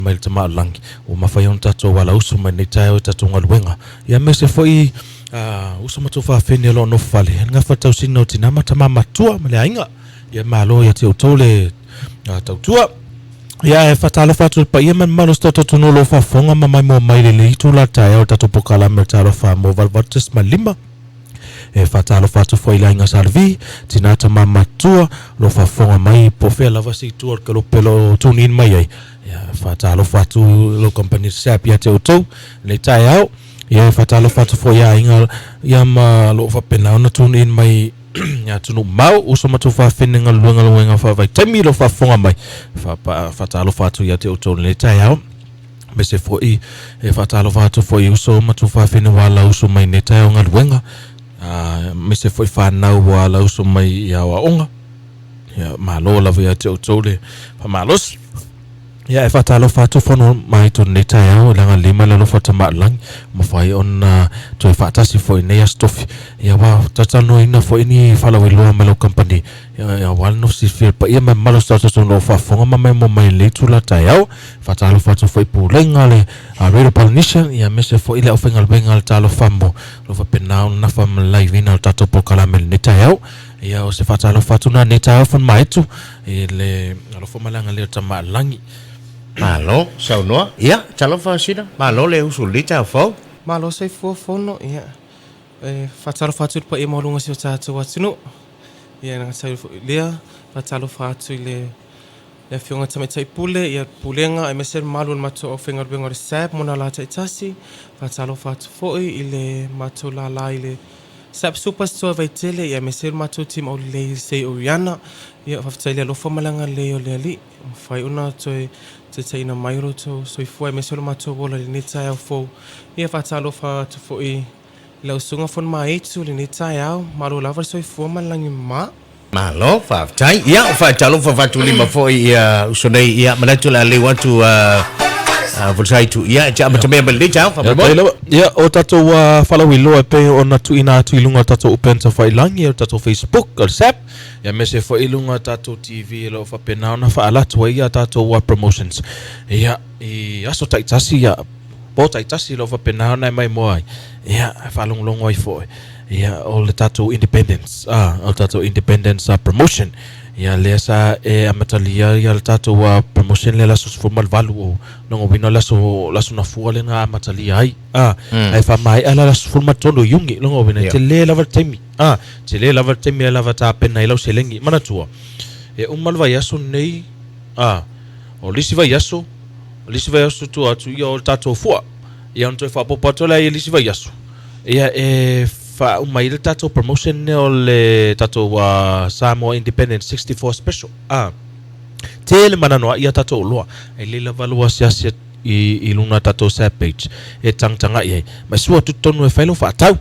mai tama langi o mafayon tato wala usu mai nei tayo tato ngaluenga ia mese foi usu matofa fene lo no fale nga fatau sino tinama tama matua male ainga ia malo ia te utole tautua ia fatalo fatu pa ia man malos tato tuno lo fa fonga mamai mo mai le itula tayo tato pokala me talo fa mo valvates malima fatalo fatu foi lainga salvi tinata mamatua lo fa fonga mai po fe lava si tu kalo pelo tunin mai ai fatalo fatu lo company Ssab ya te auto le tai au ia fatalo fatu foi ya inga ya ma lo fa pena na tunin mai ya tunu mau uso matu fa feninga luenga fa vai temi lo fa fonga mai fatalo fatu ya te auto le tai au mese foi fatalo fatu foi uso matu fa feninga wala uso mai ne tai au ngaluenga mese foi whanau wala uso mai ia waonga ia malo lava ia te autole pa malos ia fatalo fatu fono mai to neta ia langa lima lalo fata malang mafai on to fatasi foi nei stofi ia wa tatano ina foi ni fala wilo melo company ia wal no si fil pa ia malos tatu no fa fonga mai mo mai le tula taiao fatalo fatu foi pulenga le a pollution ia mese foi ile ofengal bengal talo fambo lo fa penau na fam live ina tatu pokala mel neta ia ia o se fatalo fatu na neta ia fon mai tu ile lo fa malanga le tama langi malo sao no ia talofa sina malo le usulita fo malo sai fono ia fatalo fatu pa e molunga si tatu watino ia na sai le fatalo fatu le fionga tama tai pule ia pulenga e meser malo mato ofenga benga Ssab mona la tai tasi fatalo fatu foi ile mato la ile Ssab superstore vai tele ia meser mato tim o le sei oriana ia faftale lo fomalanga le o le ali fai una toi te ina mairo to so foi meser mato bola le neta au fo ia fatalo fatu foi le usunga fon mai tu le neta au malo lava so foi malangi ma malo fa tai ia fa talofa fatu lima foi ia usonei ia manatu la le watu volsai tu ia ja matame bel cha fa ia o tato follow ilo pe ona tu ina tu ilunga tato open to fai langi tato Facebook or Ssab ia mese fo ilunga tato TV lo fa pena ona fa ala tu ia tato promotions ia aso taitasi ia po taitasi lo fa pena ona mai moi ia fa longo ai fo ia all the tato independence all tato independence promotion ia lesa amatalia ia tato promotion le laso formal value no vino laso na fuale na amatalia ai ai fa mai ala laso formal tondo yungi no vino tele lava temi tele lava temi lava ta pena ilo selengi mana tua umal vai aso nei o lisi vai aso tu atu ia tato fua ia onto fa popotola ia lisi vai aso ia fa uma ile tato promotion o le tato Samoan Independent 64 special tele manano ia tato loa ele la valua sia i luna tato Ssab page tangtanga ia ma sua tutonu e failo fa tau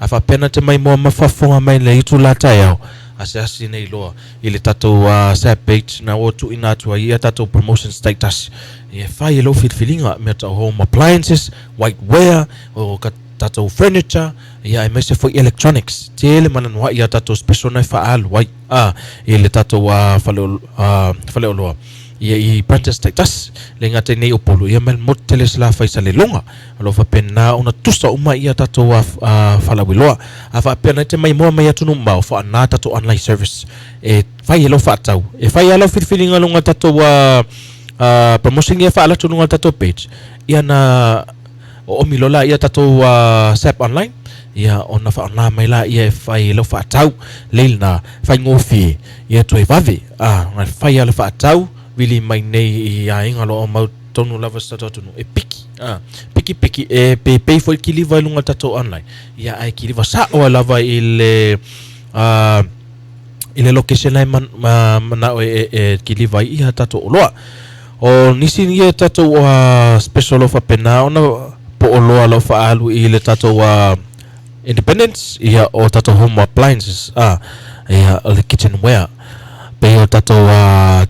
afa pena te mai mo mafafonga mai le itu la taiao asiasi nei loa ile tato Ssab page na otu ina tu ia tato promotion status e fai lo feelinga meta home appliances whiteware o tato furniture ia mese foi electronics tele mananwa ia tato special na fa al wai ile tato fale loa ia i practice status le ngate nei opolo ia mel motele sla faisa le longa lo fa pena una tusa uma ia tato fala wiloa afa pena te mai mo mai atunu mau fa na tato online service fai lo fa tau fai lo feeling longa tato promotion ia fa ala tununga tato page ia na o milola ia tato Ssab online ia ona fa na mai la ia fai lo fa tau leilna fai ngofi ia to evave na fai ala fa tau vili mai nei ia inga lo mau tonu lava tato tonu piki pe foi kiliva lunga tato online ia ai kiliva sa o lava ile location ai na kiliva ia tato loa o nisi ia tato special of pena ona po loa lo fa alu ile tato independence ia o tato home appliances ia le kitchenware pe o tato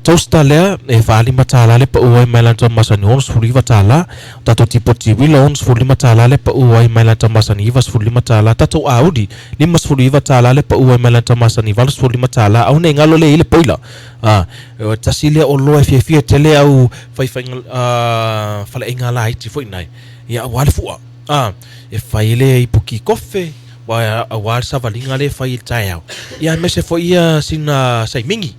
toaster lea e whaalima tāla le pa ua mai lanta masani ons fuliva tāla tato tipo tiwila ons fulima tāla le pa ua mai lanta masani ivas fulima tāla tato audi limas fuliva tāla le pa ua mai lanta masani valas fulima tāla au ne ngalo le ile poila o tasile o loa fia tele au fala inga la iti foi nai ia wale fua e faile ipuki kofe wa awar savalinga le fai taiao ia mese foi ia sina saimingi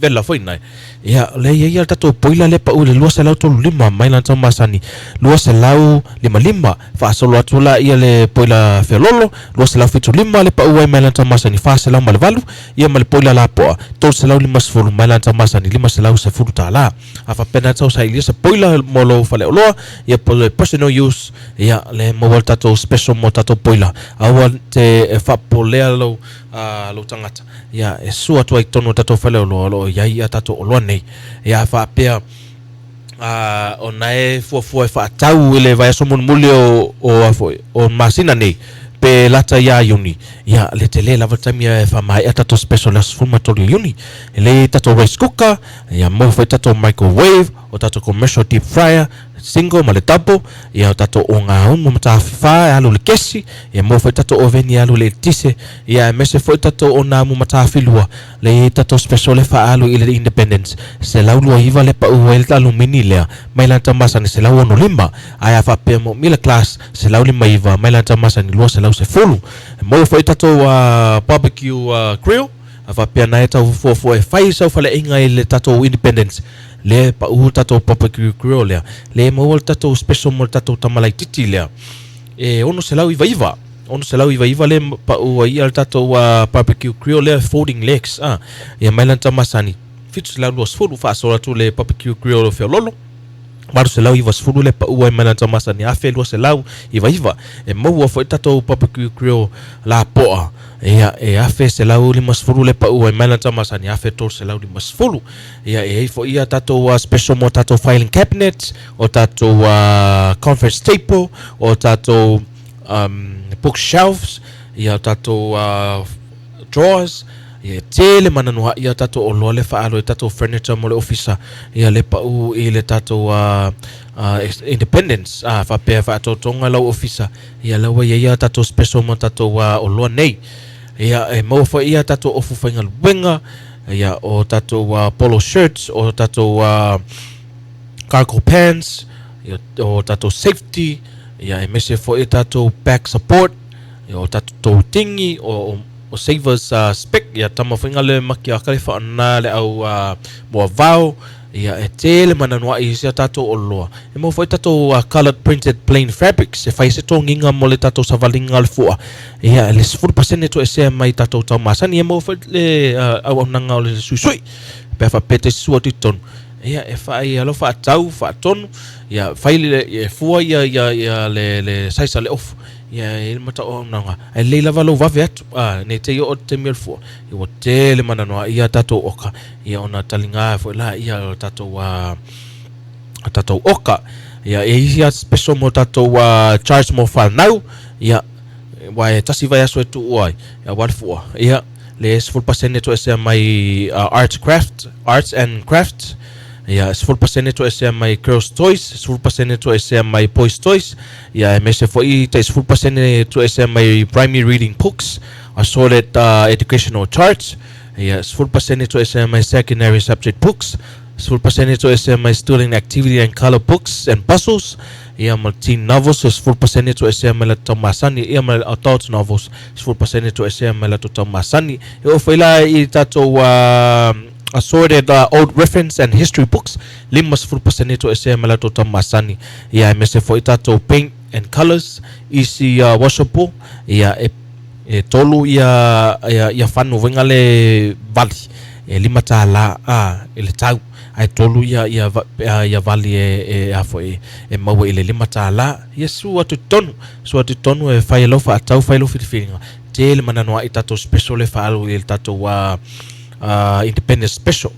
vela foi nai ia le ia tato poila le pa ule lua selau tolu lima mai lanta masani lua selau lima fa solo atula ia le poila felolo lua selau fitu lima le pa ua mai lanta masani fa selau malvalu ia mal poila la po tol selau lima sfulu mai lanta masani lima selau se fulu tala afa pena tau sai se poila molo fale loa ia personal use ia le mo tato special mo tato poila awan te fa polea lo tangata ia e sua tu ai tono tato fale lo ia tato lo nei ia fa pea onae fua fa tau ile vai so muli o masina nei pe lata ia uni ia le tele lava tamia fa mai tato special as fuma to uni le tato rice cooker ia mo fa tato microwave o tato commercial deep fryer single male tapo ia tato onga umu matafifa alu le kesi ia mo fa tato oven ia alu le tise ia mese fa tato ona mu matafilua le tato special fa alu ile independence se laulu iva le pa uel talu mini le mai la tamasa ni se lau ono lima aya fa pe mo mila class se lau lima iva mai la tamasa ni lo se lau se fulu mo fa tato barbecue grill afa pe na eta fo fa isa fa le inga ile tato independence le pa tato barbecue grill le mo tato special mo tato tamalai titi le ono se lau iva le pa ia tato barbecue grill le folding legs ia mai la tamasa ni fitu se lau lo sfulu fa so tu le barbecue grill fe lolo maru se lau iva sfulu le pa ua mai la tamasa ni afe lo se lau iva e mo fo tato barbecue grill la poa ia afe se lau lima sfulu le pa ua mai la tamasa ni afe to se lau lima sfulu ia fo ia tato special mo tato filing cabinets o tato conference table o tato bookshelves ia tato drawers ia tele mananua ia tato o le faalo tato furniture mo le office ia le pa ile tato independence fa pe fa to tonga la office ia la wa ia tato special mo tato o lo nei ia mo fa ia tato ofu fainga wenga ia o tato polo shirts o tato cargo pants ia o tato safety ia mese fo tato back support ia o tato tingi o savers spec ia tama finga le makia kale fa na le au mo vao ia tele mananua isia tato oloa e mo foi tato colored printed plain fabrics e fai se tonginga mo le tato savalinga le fua ia le 4% to ese mai tato tamasani e mo foi le au nanga le susui pe fa pete suati ton ia e fai alo fa tau fa ton ia fai le fua ia le saisa le off ia ele mata o nanga e leila valo va vet ne te o te mil fo i o tele mananoa ia tato oka ia ona talinga fo la ia tato oka ia ia special mo tato charge mo fa now ia wa tasi vai aso tu oi ia wal fo ia le 4% to ese mai arts and crafts ia 4% to ese mai girls toys 4% to ese mai boys toys ia mese foi tais 4% to ese mai primary reading books assorted educational charts ia 4% to ese mai secondary subject books 4% to ese mai student activity and color books and puzzles ia mal teen novels 4% to ese mai la tomasani ia mal adult novels 4% to ese mai la tomasani e foi lá i tato assorted old reference and history books limas 4% to ese mai la tomasani ia mese foi tato paint and colors isi washable ia e tolu ia fanu vengale vali e lima tala ele tau ai tolu ia vali afo e mau ele lima tala yesu atu tonu e fai lo fa tau fai lo fitinga tele manano ai tato special e fa alo il tato independent special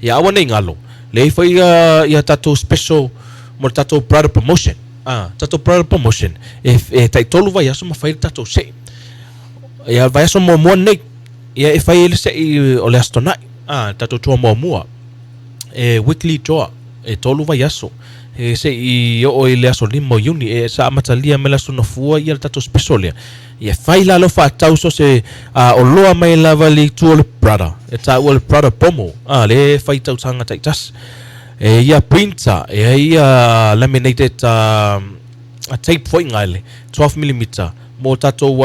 ia awana ngalo le fai ia tato special mo tato brother promotion tato brother promotion e tai tolu vai aso ma fai tato se ia vai aso mo nei ia e fai ele se o le astonai tatou toa mua weekly toa tolu vai aso se I o le aso limo uni sa matalia me la sonofua ia tatou special ia fai la lo fa tau so se o loa mai lava li tu le brother ta o le brother pomo le fai tau tanga taitas ia printer ia laminated tape foi ngale 12 mm mo tatou